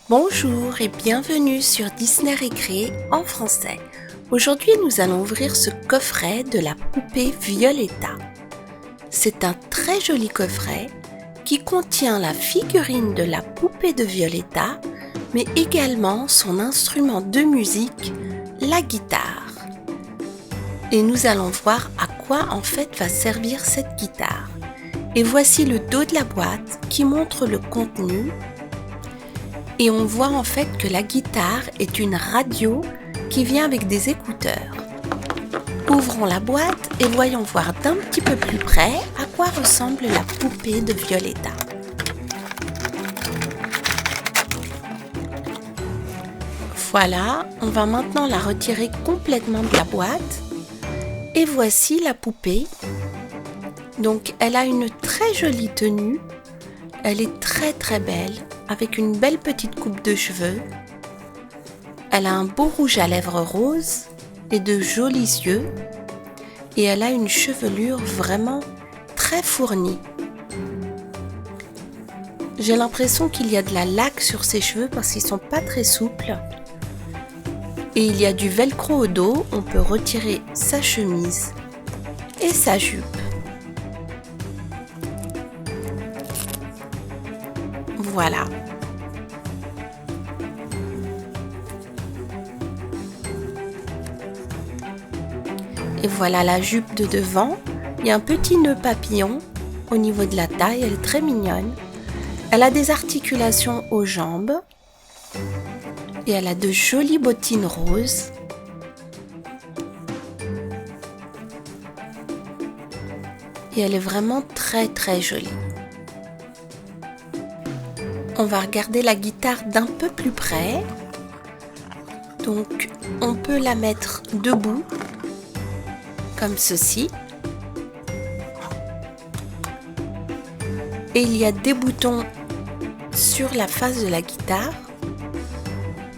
Bonjour et bienvenue sur Disney Récré en français. Aujourd'hui, nous allons ouvrir ce coffret de la poupée Violetta. C'est un très joli coffret qui contient la figurine de la poupée de Violetta, mais également son instrument de musique, la guitare. Et nous allons voir à quoi en fait va servir cette guitare. Et voici le dos de la boîte qui montre le contenu. Et on voit en fait que la guitare est une radio qui vient avec des écouteurs. Ouvrons la boîte et voyons voir d'un petit peu plus près à quoi ressemble la poupée de Violetta. Voilà, on va maintenant la retirer complètement de la boîte. Et voici la poupée. Donc elle a une très jolie tenue. Elle est très belle, avec une belle petite coupe de cheveux. Elle a un beau rouge à lèvres rose et de jolis yeux. Et elle a une chevelure vraiment très fournie. J'ai l'impression qu'il y a de la laque sur ses cheveux parce qu'ils ne sont pas très souples. Et il y a du velcro au dos, on peut retirer sa chemise et sa jupe. Voilà. Et voilà la jupe de devant. Il y a un petit nœud papillon au niveau de la taille, elle est très mignonne. Elle a des articulations aux jambes. Et elle a de jolies bottines roses. Et elle est vraiment très jolie. On va regarder la guitare d'un peu plus près. Donc, on peut la mettre debout, comme ceci. Et il y a des boutons sur la face de la guitare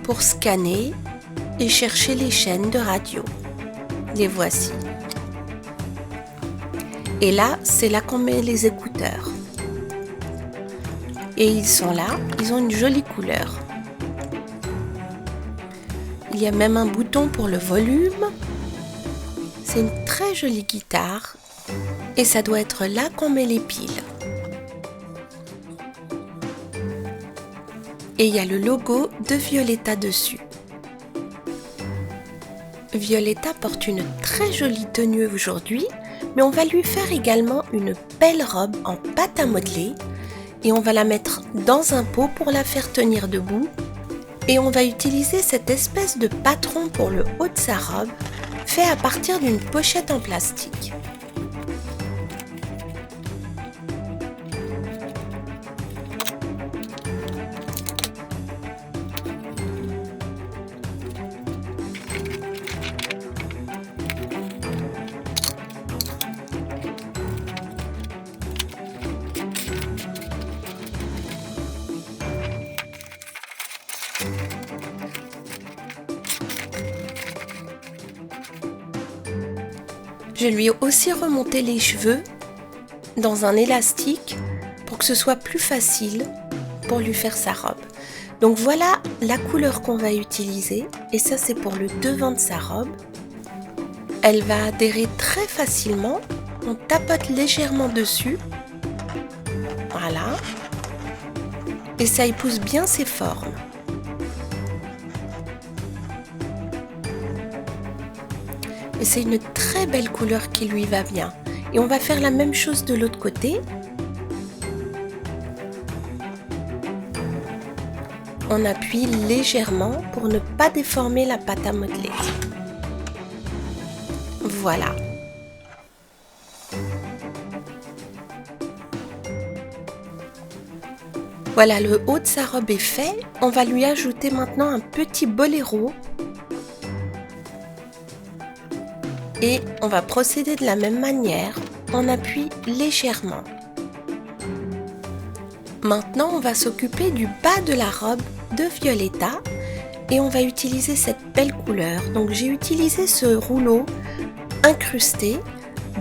pour scanner et chercher les chaînes de radio. Les voici. Et là, c'est là qu'on met les écouteurs. Et ils sont là, ils ont une jolie couleur. Il y a même un bouton pour le volume. C'est une très jolie guitare. Et ça doit être là qu'on met les piles. Et il y a le logo de Violetta dessus. Violetta porte une très jolie tenue aujourd'hui, mais on va lui faire également une belle robe en pâte à modeler. Et on va la mettre dans un pot pour la faire tenir debout. Et on va utiliser cette espèce de patron pour le haut de sa robe, fait à partir d'une pochette en plastique. Je lui ai aussi remonté les cheveux dans un élastique pour que ce soit plus facile pour lui faire sa robe. Donc voilà la couleur qu'on va utiliser et ça c'est pour le devant de sa robe. Elle va adhérer très facilement, on tapote légèrement dessus, voilà, et ça épouse bien ses formes. Et c'est une très belle couleur qui lui va bien. Et on va faire la même chose de l'autre côté. On appuie légèrement pour ne pas déformer la pâte à modeler. Voilà. Voilà, le haut de sa robe est fait. On va lui ajouter maintenant un petit boléro. Et on va procéder de la même manière, on appuie légèrement. Maintenant, on va s'occuper du bas de la robe de Violetta et on va utiliser cette belle couleur. Donc j'ai utilisé ce rouleau incrusté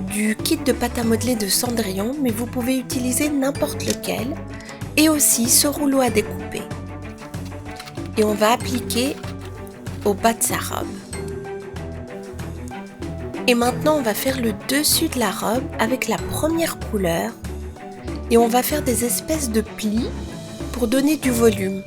du kit de pâte à modeler de Cendrillon, mais vous pouvez utiliser n'importe lequel. Et aussi ce rouleau à découper. et on va appliquer au bas de sa robe. Et maintenant on va faire le dessus de la robe avec la première couleur et on va faire des espèces de plis pour donner du volume.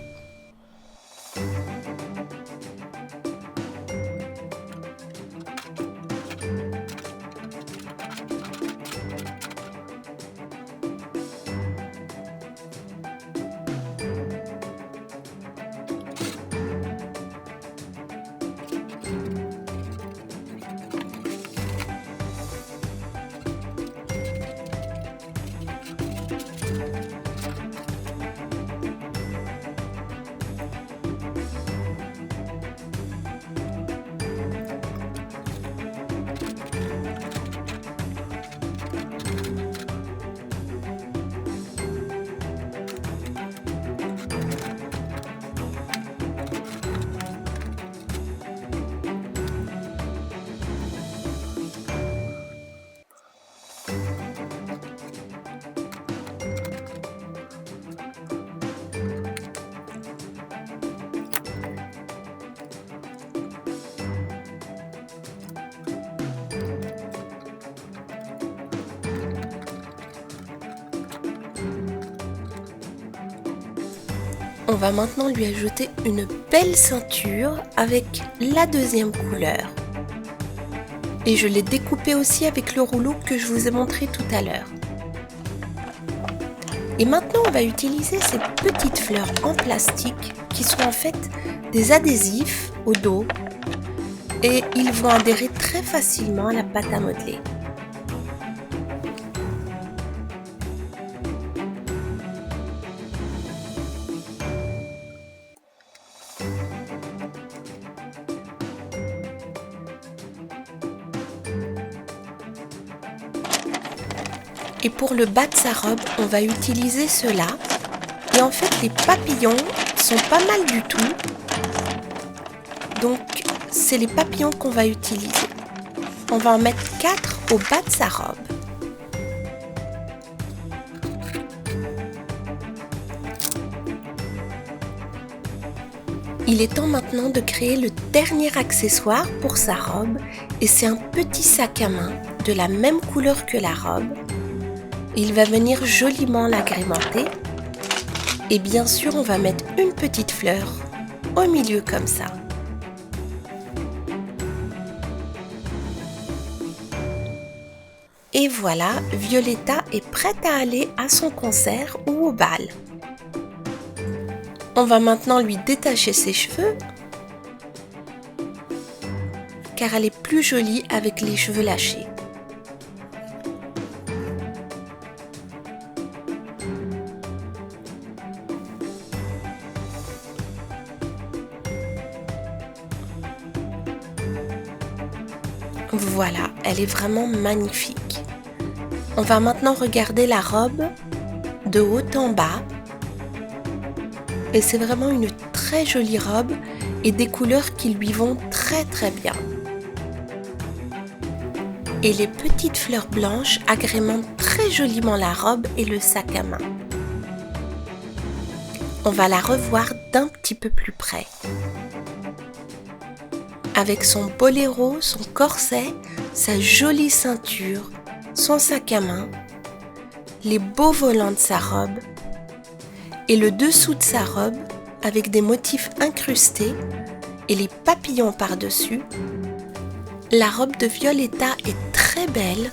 On va maintenant lui ajouter une belle ceinture avec la deuxième couleur. Et je l'ai découpée aussi avec le rouleau que je vous ai montré tout à l'heure. Et maintenant on va utiliser ces petites fleurs en plastique qui sont en fait des adhésifs au dos et ils vont adhérer très facilement à la pâte à modeler. Et pour le bas de sa robe, on va utiliser cela. Et en fait, les papillons sont pas mal du tout. Donc, c'est les papillons qu'on va utiliser. On va en mettre 4 au bas de sa robe. Il est temps maintenant de créer le dernier accessoire pour sa robe. Et c'est un petit sac à main de la même couleur que la robe. Il va venir joliment l'agrémenter et bien sûr on va mettre une petite fleur au milieu comme ça. Et voilà, Violetta est prête à aller à son concert ou au bal. On va maintenant lui détacher ses cheveux car elle est plus jolie avec les cheveux lâchés. Voilà, elle est vraiment magnifique. On va maintenant regarder la robe de haut en bas. Et c'est vraiment une très jolie robe et des couleurs qui lui vont très très bien. Et les petites fleurs blanches agrémentent très joliment la robe et le sac à main. On va la revoir d'un petit peu plus près. Avec son boléro, son corset, sa jolie ceinture, son sac à main, les beaux volants de sa robe et le dessous de sa robe avec des motifs incrustés et les papillons par-dessus. La robe de Violetta est très belle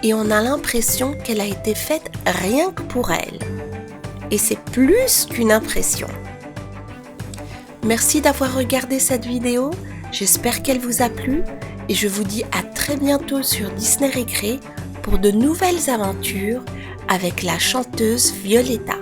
et on a l'impression qu'elle a été faite rien que pour elle. Et c'est plus qu'une impression. Merci d'avoir regardé cette vidéo. J'espère qu'elle vous a plu et je vous dis à très bientôt sur Disney Récré pour de nouvelles aventures avec la chanteuse Violetta.